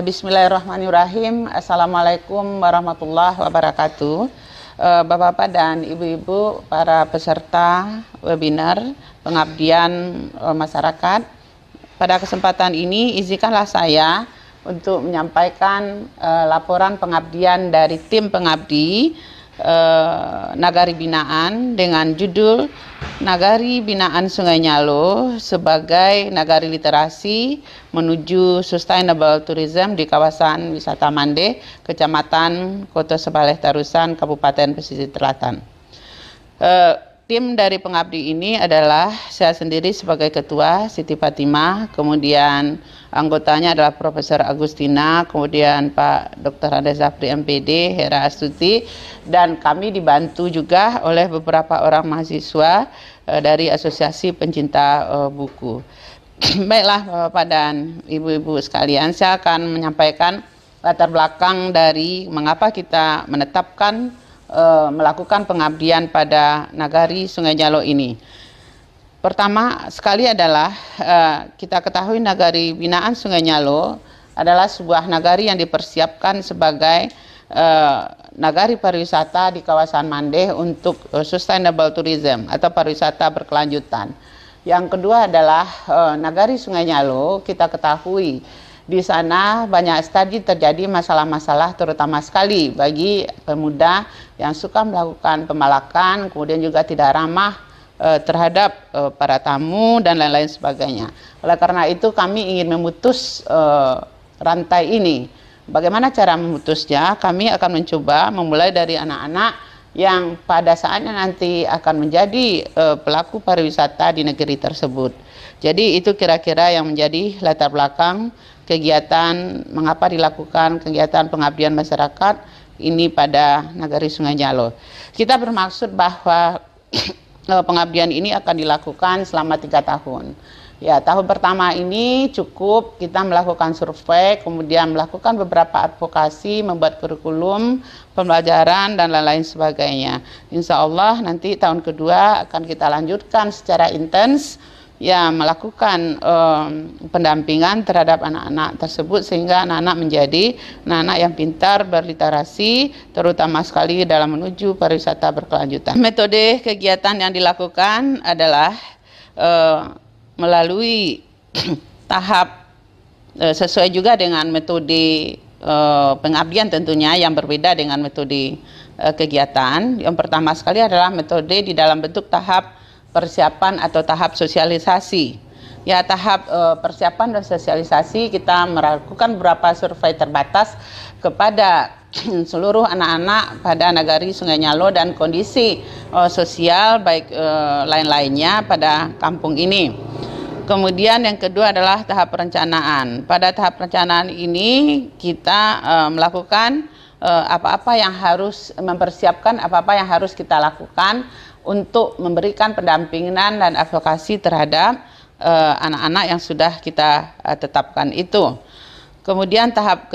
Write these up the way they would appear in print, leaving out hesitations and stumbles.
Bismillahirrahmanirrahim. Assalamualaikum warahmatullahi wabarakatuh. Bapak-bapak dan ibu-ibu para peserta webinar pengabdian masyarakat. Pada kesempatan ini izinkanlah saya untuk menyampaikan laporan pengabdian dari tim pengabdi Nagari Binaan dengan judul Nagari Binaan Sungai Nyalo sebagai Nagari Literasi menuju Sustainable Tourism di kawasan wisata Mande, Kecamatan Kota Sebaleh Tarusan, Kabupaten Pesisir Selatan. Tim dari pengabdi ini adalah saya sendiri sebagai ketua, Siti Fatimah, kemudian anggotanya adalah Profesor Agustina, kemudian Pak Dr. Ade Zafri MPD, Hera Astuti, dan kami dibantu juga oleh beberapa orang mahasiswa dari Asosiasi Pencinta Buku. Baiklah Bapak dan Ibu-ibu sekalian, saya akan menyampaikan latar belakang dari mengapa kita menetapkan melakukan pengabdian pada Nagari Sungai Nyalo ini. Pertama sekali adalah kita ketahui Nagari Binaan Sungai Nyalo adalah sebuah nagari yang dipersiapkan sebagai nagari pariwisata di kawasan Mande untuk sustainable tourism atau pariwisata berkelanjutan. Yang kedua adalah Nagari Sungai Nyalo, kita ketahui di sana banyak studi terjadi masalah-masalah terutama sekali bagi pemuda yang suka melakukan pemalakan, kemudian juga tidak ramah terhadap para tamu dan lain-lain sebagainya. Oleh karena itu kami ingin memutus rantai ini. Bagaimana cara memutusnya? Kami akan mencoba memulai dari anak-anak yang pada saatnya nanti akan menjadi pelaku pariwisata di negeri tersebut. Jadi itu kira-kira yang menjadi latar belakang kegiatan mengapa dilakukan kegiatan pengabdian masyarakat ini pada Nagari Sungai Nyalo. Kita bermaksud bahwa pengabdian ini akan dilakukan selama 3 tahun. Ya, tahun pertama ini cukup kita melakukan survei, kemudian melakukan beberapa advokasi, membuat kurikulum, pembelajaran, dan lain-lain sebagainya. Insya Allah nanti tahun kedua akan kita lanjutkan secara intens, ya, melakukan pendampingan terhadap anak-anak tersebut sehingga anak-anak menjadi anak-anak yang pintar, berliterasi, terutama sekali dalam menuju pariwisata berkelanjutan. Metode kegiatan yang dilakukan adalah melalui tahap sesuai juga dengan metode pengabdian tentunya yang berbeda dengan metode kegiatan. Yang pertama sekali adalah metode di dalam bentuk tahap persiapan atau tahap sosialisasi. Ya, tahap persiapan dan sosialisasi kita melakukan beberapa survei terbatas kepada seluruh anak-anak pada Nagari Sungai Nyalo dan kondisi sosial baik lain-lainnya pada kampung ini. Kemudian yang kedua adalah tahap perencanaan. Pada tahap perencanaan ini kita melakukan apa-apa yang harus mempersiapkan apa-apa yang harus kita lakukan untuk memberikan pendampingan dan advokasi terhadap anak-anak yang sudah kita tetapkan itu. Kemudian tahap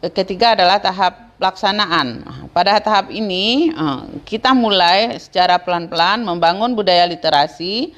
ketiga adalah tahap pelaksanaan. Pada tahap ini kita mulai secara pelan-pelan membangun budaya literasi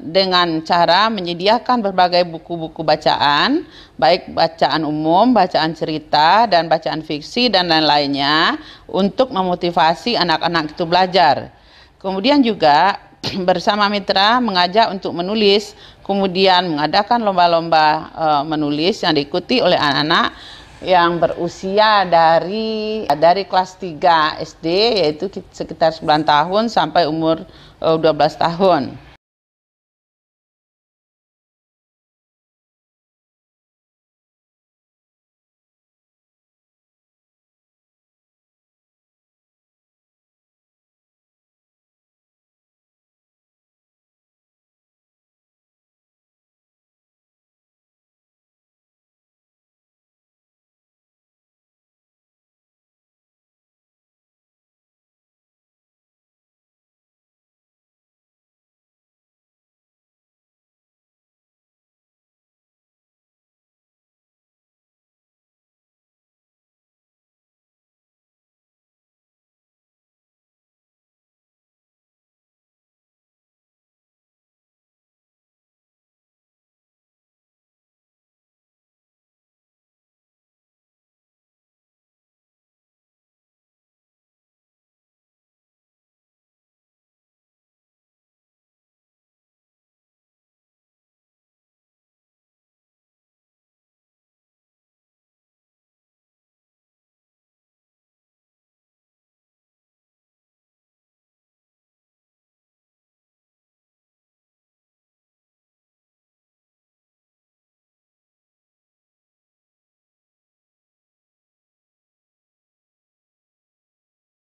dengan cara menyediakan berbagai buku-buku bacaan, baik bacaan umum, bacaan cerita, dan bacaan fiksi dan lain-lainnya untuk memotivasi anak-anak itu belajar. Kemudian juga bersama mitra mengajak untuk menulis, kemudian mengadakan lomba-lomba menulis yang diikuti oleh anak-anak yang berusia dari kelas 3 SD, yaitu sekitar 9 tahun sampai umur 12 tahun.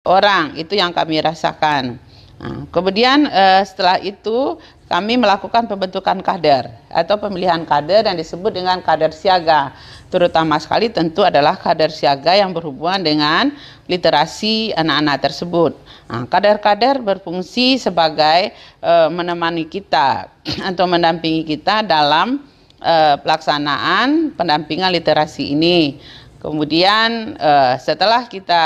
orang, itu yang kami rasakan. Nah, kemudian setelah itu kami melakukan pembentukan kader atau pemilihan kader yang disebut dengan kader siaga. Terutama sekali tentu adalah kader siaga yang berhubungan dengan literasi anak-anak tersebut. Nah, kader-kader berfungsi sebagai menemani kita atau mendampingi kita dalam pelaksanaan pendampingan literasi ini. Kemudian setelah kita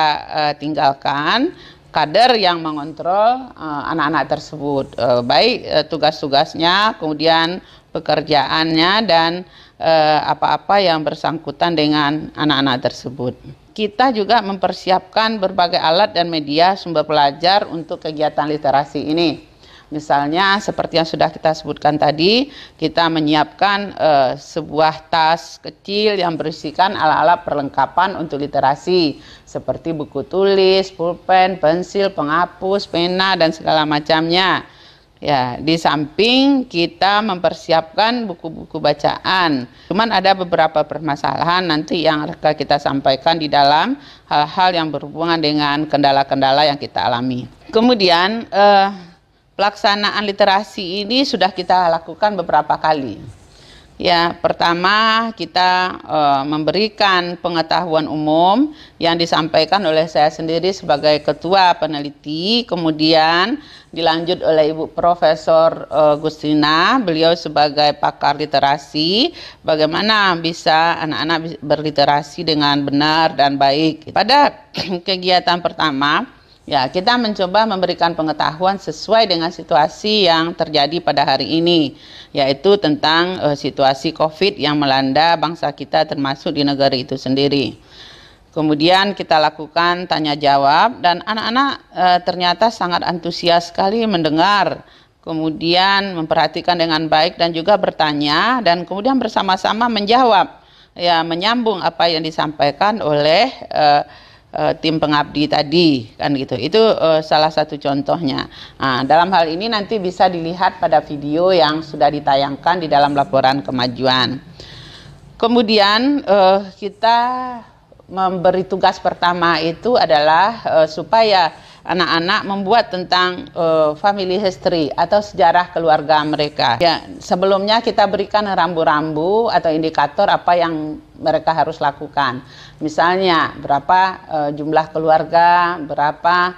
tinggalkan, kader yang mengontrol anak-anak tersebut, baik tugas-tugasnya, kemudian pekerjaannya, dan apa-apa yang bersangkutan dengan anak-anak tersebut. Kita juga mempersiapkan berbagai alat dan media sumber belajar untuk kegiatan literasi ini. Misalnya seperti yang sudah kita sebutkan tadi, kita menyiapkan sebuah tas kecil yang berisikan alat-alat perlengkapan untuk literasi, seperti buku tulis, pulpen, pensil, penghapus, pena, dan segala macamnya. Ya, di samping kita mempersiapkan buku-buku bacaan. Cuman ada beberapa permasalahan nanti yang akan kita sampaikan di dalam hal-hal yang berhubungan dengan kendala-kendala yang kita alami. Kemudian pelaksanaan literasi ini sudah kita lakukan beberapa kali. Ya, pertama kita memberikan pengetahuan umum yang disampaikan oleh saya sendiri sebagai ketua peneliti, kemudian dilanjut oleh Ibu Profesor Gustina, beliau sebagai pakar literasi, bagaimana bisa anak-anak berliterasi dengan benar dan baik. Pada kegiatan pertama, ya, kita mencoba memberikan pengetahuan sesuai dengan situasi yang terjadi pada hari ini, yaitu tentang situasi COVID yang melanda bangsa kita termasuk di negara itu sendiri. Kemudian kita lakukan tanya jawab dan anak-anak ternyata sangat antusias sekali mendengar, kemudian memperhatikan dengan baik dan juga bertanya, dan kemudian bersama-sama menjawab, ya, menyambung apa yang disampaikan oleh tim pengabdi tadi, kan gitu. Itu salah satu contohnya. Nah, dalam hal ini nanti bisa dilihat pada video yang sudah ditayangkan di dalam laporan kemajuan. Kemudian kita memberi tugas pertama itu adalah supaya anak-anak membuat tentang family history atau sejarah keluarga mereka. Ya, sebelumnya kita berikan rambu-rambu atau indikator apa yang mereka harus lakukan. Misalnya berapa jumlah keluarga, berapa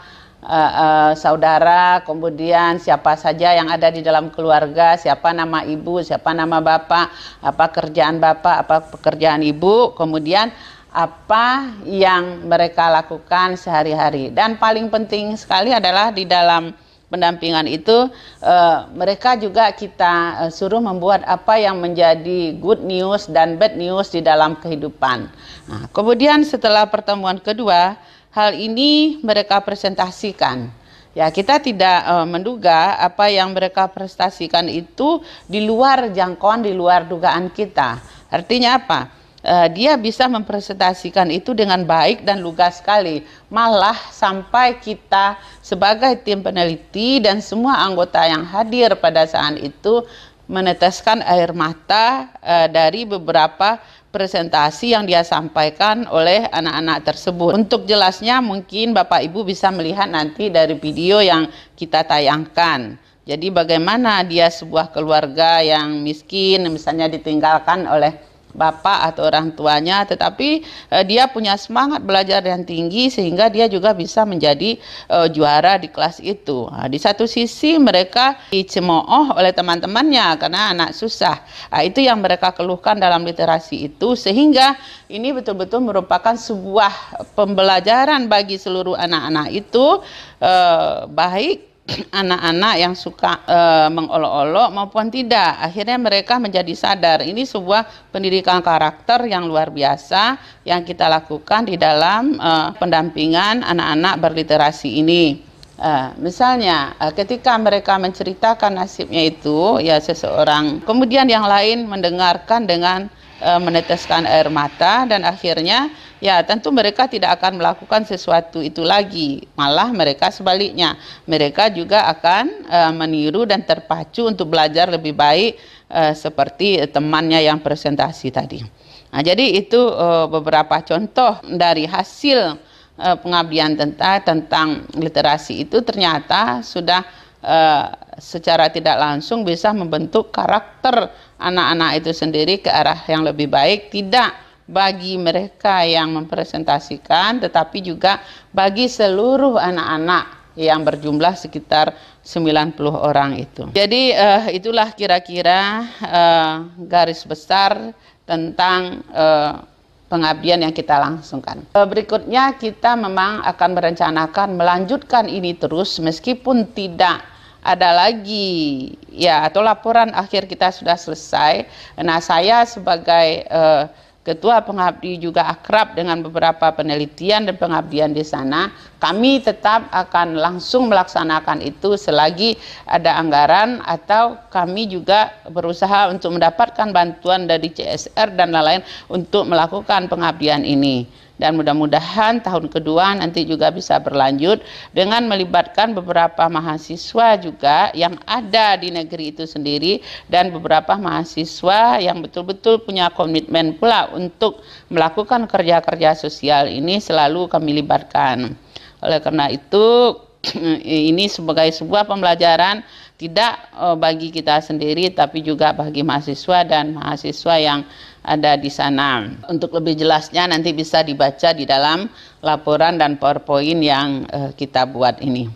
saudara, kemudian siapa saja yang ada di dalam keluarga, siapa nama ibu, siapa nama bapak, apa kerjaan bapak, apa pekerjaan ibu, kemudian apa yang mereka lakukan sehari-hari. Dan paling penting sekali adalah di dalam pendampingan itu mereka juga kita suruh membuat apa yang menjadi good news dan bad news di dalam kehidupan. Nah, kemudian setelah pertemuan kedua, hal ini mereka presentasikan. Ya, kita tidak menduga apa yang mereka prestasikan itu di luar jangkauan, di luar dugaan kita. Artinya apa? Dia bisa mempresentasikan itu dengan baik dan lugas sekali. Malah sampai kita sebagai tim peneliti dan semua anggota yang hadir pada saat itu meneteskan air mata dari beberapa presentasi yang dia sampaikan oleh anak-anak tersebut. Untuk jelasnya mungkin Bapak Ibu bisa melihat nanti dari video yang kita tayangkan. Jadi bagaimana dia sebuah keluarga yang miskin, misalnya ditinggalkan oleh bapak atau orang tuanya, tetapi dia punya semangat belajar yang tinggi sehingga dia juga bisa menjadi juara di kelas itu. Nah, di satu sisi mereka dicemooh oleh teman-temannya karena anak susah. Nah, itu yang mereka keluhkan dalam literasi itu, sehingga ini betul-betul merupakan sebuah pembelajaran bagi seluruh anak-anak itu, baik anak-anak yang suka mengolok-olok maupun tidak. Akhirnya mereka menjadi sadar ini sebuah pendidikan karakter yang luar biasa yang kita lakukan di dalam pendampingan anak-anak berliterasi ini. Misalnya ketika mereka menceritakan nasibnya itu, ya seseorang, kemudian yang lain mendengarkan dengan meneteskan air mata, dan akhirnya ya tentu mereka tidak akan melakukan sesuatu itu lagi, malah mereka sebaliknya, mereka juga akan meniru dan terpacu untuk belajar lebih baik seperti temannya yang presentasi tadi. Nah, jadi itu beberapa contoh dari hasil pengabdian tentang literasi itu ternyata sudah secara tidak langsung bisa membentuk karakter anak-anak itu sendiri ke arah yang lebih baik, tidak bagi mereka yang mempresentasikan, tetapi juga bagi seluruh anak-anak yang berjumlah sekitar 90 orang itu. Jadi itulah kira-kira garis besar tentang pengabdian yang kita langsungkan. Berikutnya kita memang akan merencanakan melanjutkan ini terus meskipun tidak ada lagi ya atau laporan akhir kita sudah selesai. Nah, saya sebagai ketua pengabdi juga akrab dengan beberapa penelitian dan pengabdian di sana. Kami tetap akan langsung melaksanakan itu selagi ada anggaran, atau kami juga berusaha untuk mendapatkan bantuan dari CSR dan lain-lain untuk melakukan pengabdian ini. Dan mudah-mudahan tahun kedua nanti juga bisa berlanjut dengan melibatkan beberapa mahasiswa juga yang ada di negeri itu sendiri, dan beberapa mahasiswa yang betul-betul punya komitmen pula untuk melakukan kerja-kerja sosial ini selalu kami libatkan. Oleh karena itu ini sebagai sebuah pembelajaran tidak bagi kita sendiri tapi juga bagi mahasiswa dan mahasiswa yang ada di sana. Untuk lebih jelasnya nanti bisa dibaca di dalam laporan dan PowerPoint yang kita buat ini.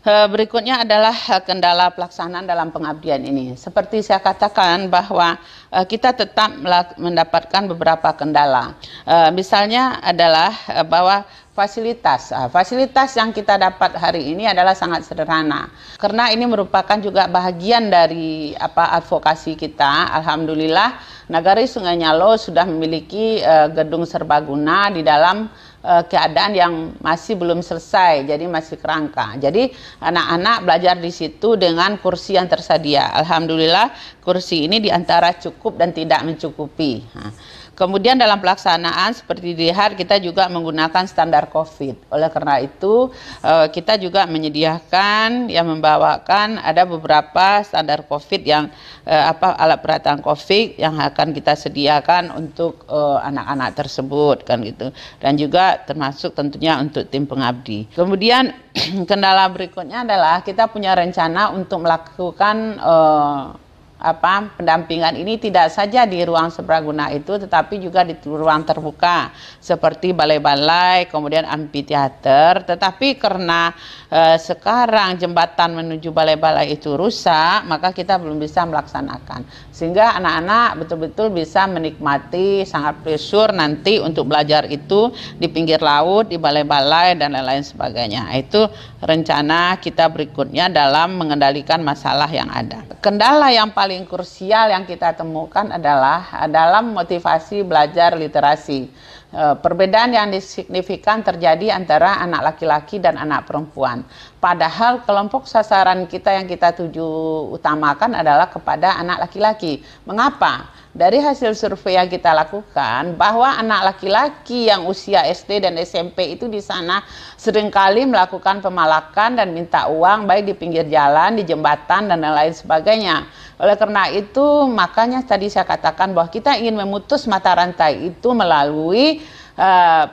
Berikutnya adalah kendala pelaksanaan dalam pengabdian ini. Seperti saya katakan bahwa kita tetap mendapatkan beberapa kendala. Misalnya adalah bahwa fasilitas yang kita dapat hari ini adalah sangat sederhana. Karena ini merupakan juga bagian dari advokasi kita. Alhamdulillah Nagari Sungai Nyalo sudah memiliki gedung serbaguna di dalam keadaan yang masih belum selesai, jadi masih kerangka. Jadi anak-anak belajar di situ dengan kursi yang tersedia. Alhamdulillah kursi ini diantara cukup dan tidak mencukupi. Kemudian dalam pelaksanaan seperti dilihat kita juga menggunakan standar COVID. Oleh karena itu kita juga menyediakan yang membawakan ada beberapa standar COVID yang alat peralatan COVID yang akan kita sediakan untuk anak-anak tersebut kan gitu. Dan juga termasuk tentunya untuk tim pengabdi. Kemudian kendala berikutnya adalah kita punya rencana untuk melakukan pendampingan ini tidak saja di ruang serbaguna itu, tetapi juga di ruang terbuka seperti balai-balai, kemudian amfiteater. Tetapi karena sekarang jembatan menuju balai-balai itu rusak, maka kita belum bisa melaksanakan. Sehingga anak-anak betul-betul bisa menikmati sangat pleasure nanti untuk belajar itu di pinggir laut, di balai-balai dan lain-lain sebagainya. Itu rencana kita berikutnya dalam mengendalikan masalah yang ada. Kendala yang paling krusial yang kita temukan adalah dalam motivasi belajar literasi. Perbedaan yang signifikan terjadi antara anak laki-laki dan anak perempuan. Padahal kelompok sasaran kita yang kita tuju utamakan adalah kepada anak laki-laki. Mengapa? Dari hasil survei yang kita lakukan bahwa anak laki-laki yang usia SD dan SMP itu di sana seringkali melakukan pemalakan dan minta uang baik di pinggir jalan, di jembatan dan lain sebagainya. Oleh karena itu makanya tadi saya katakan bahwa kita ingin memutus mata rantai itu melalui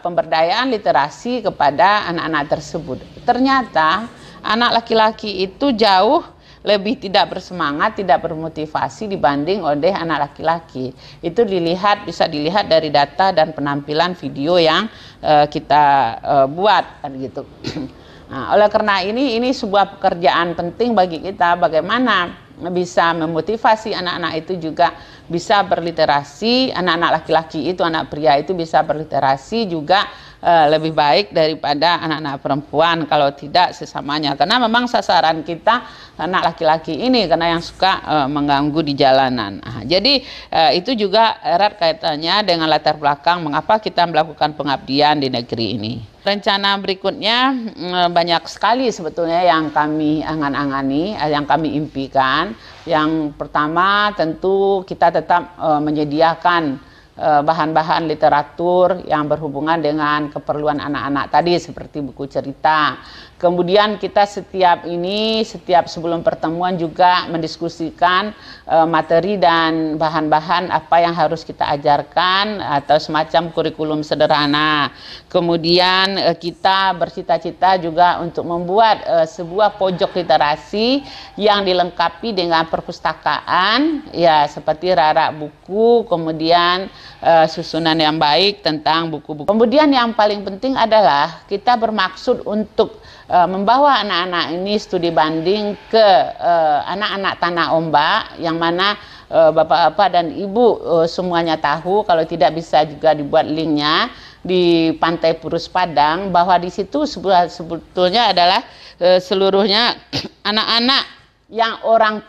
pemberdayaan literasi kepada anak-anak tersebut. Ternyata anak laki-laki itu jauh lebih tidak bersemangat, tidak bermotivasi dibanding oleh anak laki-laki. Itu bisa dilihat dari data dan penampilan video yang kita buat kan gitu. Nah, oleh karena ini sebuah pekerjaan penting bagi kita bagaimana bisa memotivasi anak-anak itu juga bisa berliterasi, anak-anak laki-laki itu, anak pria itu bisa berliterasi juga lebih baik daripada anak-anak perempuan kalau tidak sesamanya, karena memang sasaran kita anak laki-laki ini karena yang suka mengganggu di jalanan. Jadi itu juga erat kaitannya dengan latar belakang mengapa kita melakukan pengabdian di negeri ini. Rencana berikutnya banyak sekali sebetulnya yang kami angan-angani, yang kami impikan. Yang pertama tentu kita tetap menyediakan bahan-bahan literatur yang berhubungan dengan keperluan anak-anak tadi seperti buku cerita. Kemudian kita setiap sebelum pertemuan juga mendiskusikan materi dan bahan-bahan apa yang harus kita ajarkan atau semacam kurikulum sederhana. Kemudian kita bercita-cita juga untuk membuat sebuah pojok literasi yang dilengkapi dengan perpustakaan, ya seperti rak buku, kemudian susunan yang baik tentang buku-buku. Kemudian yang paling penting adalah kita bermaksud untuk membawa anak-anak ini studi banding ke anak-anak Tanah Ombak, yang mana bapak-bapak dan ibu semuanya tahu, kalau tidak bisa juga dibuat linknya di Pantai Purus Padang, bahwa di situ sebetulnya adalah seluruhnya anak-anak yang orang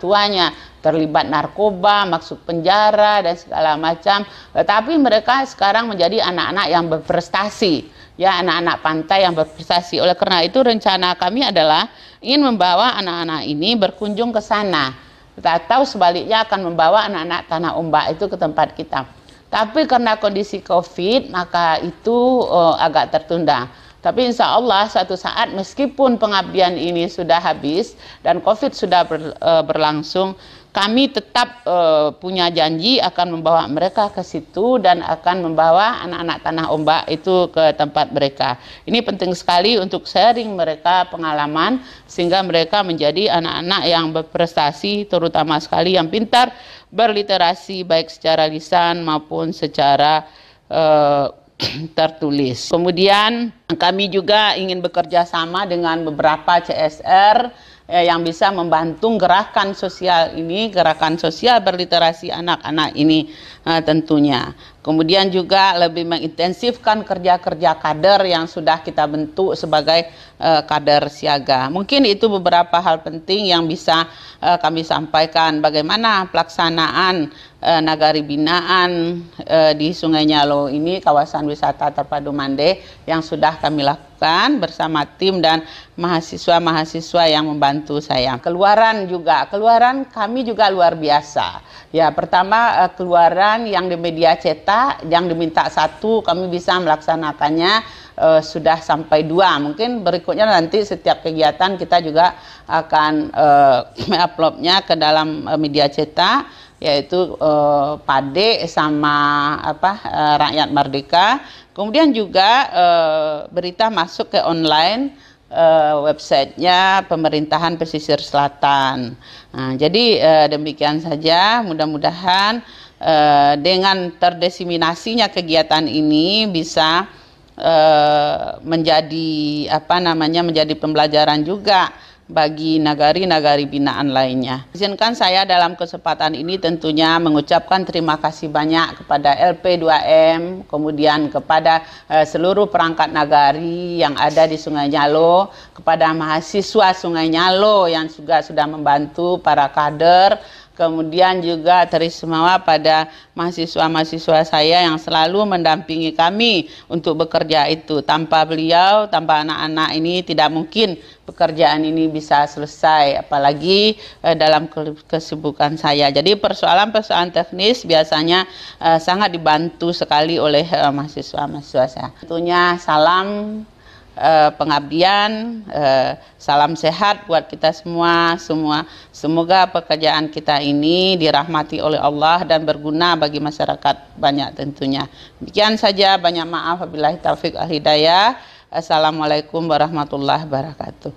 tuanya terlibat narkoba, masuk penjara dan segala macam, tetapi mereka sekarang menjadi anak-anak yang berprestasi, ya, anak-anak pantai yang berprestasi. Oleh karena itu rencana kami adalah ingin membawa anak-anak ini berkunjung ke sana, atau sebaliknya akan membawa anak-anak Tanah Ombak itu ke tempat kita. Tapi karena kondisi COVID, maka itu agak tertunda. Tapi insya Allah suatu saat, meskipun pengabdian ini sudah habis dan COVID sudah berlangsung, kami tetap punya janji akan membawa mereka ke situ dan akan membawa anak-anak Tanah Ombak itu ke tempat mereka. Ini penting sekali untuk sharing mereka pengalaman, sehingga mereka menjadi anak-anak yang berprestasi, terutama sekali yang pintar berliterasi, baik secara lisan maupun secara tertulis. Kemudian kami juga ingin bekerja sama dengan beberapa CSR yang bisa membantu gerakan sosial ini, gerakan sosial berliterasi anak-anak ini tentunya. Kemudian juga lebih mengintensifkan kerja-kerja kader yang sudah kita bentuk sebagai kader siaga. Mungkin itu beberapa hal penting yang bisa kami sampaikan. Bagaimana pelaksanaan nagari binaan di Sungai Nyalo ini, kawasan wisata terpadu Mande, yang sudah kami lakukan bersama tim dan mahasiswa-mahasiswa yang membantu saya. Keluaran kami juga luar biasa. Ya, pertama keluaran yang di media cetak, yang diminta 1, kami bisa melaksanakannya sudah sampai 2. Mungkin berikutnya nanti setiap kegiatan kita juga akan uploadnya ke dalam media cetak, yaitu Pade sama Rakyat Merdeka. Kemudian juga berita masuk ke online websitenya Pemerintahan Pesisir Selatan. Nah, jadi demikian saja. Mudah-mudahan dengan terdesiminasinya kegiatan ini bisa menjadi menjadi pembelajaran juga bagi nagari-nagari binaan lainnya. Izinkan saya dalam kesempatan ini tentunya mengucapkan terima kasih banyak kepada LP2M, kemudian kepada seluruh perangkat nagari yang ada di Sungai Nyalo, kepada mahasiswa Sungai Nyalo yang juga sudah membantu para kader, kemudian juga teristimewa pada mahasiswa-mahasiswa saya yang selalu mendampingi kami untuk bekerja itu. Tanpa beliau, tanpa anak-anak ini, tidak mungkin pekerjaan ini bisa selesai, apalagi dalam kesibukan saya. Jadi persoalan-persoalan teknis biasanya sangat dibantu sekali oleh mahasiswa-mahasiswa saya. Tentunya salam pengabdian, salam sehat buat kita semua. Semoga pekerjaan kita ini dirahmati oleh Allah dan berguna bagi masyarakat banyak tentunya. Demikian saja, banyak maaf, wabillahi taufiq wal hidayah. Assalamualaikum warahmatullahi wabarakatuh.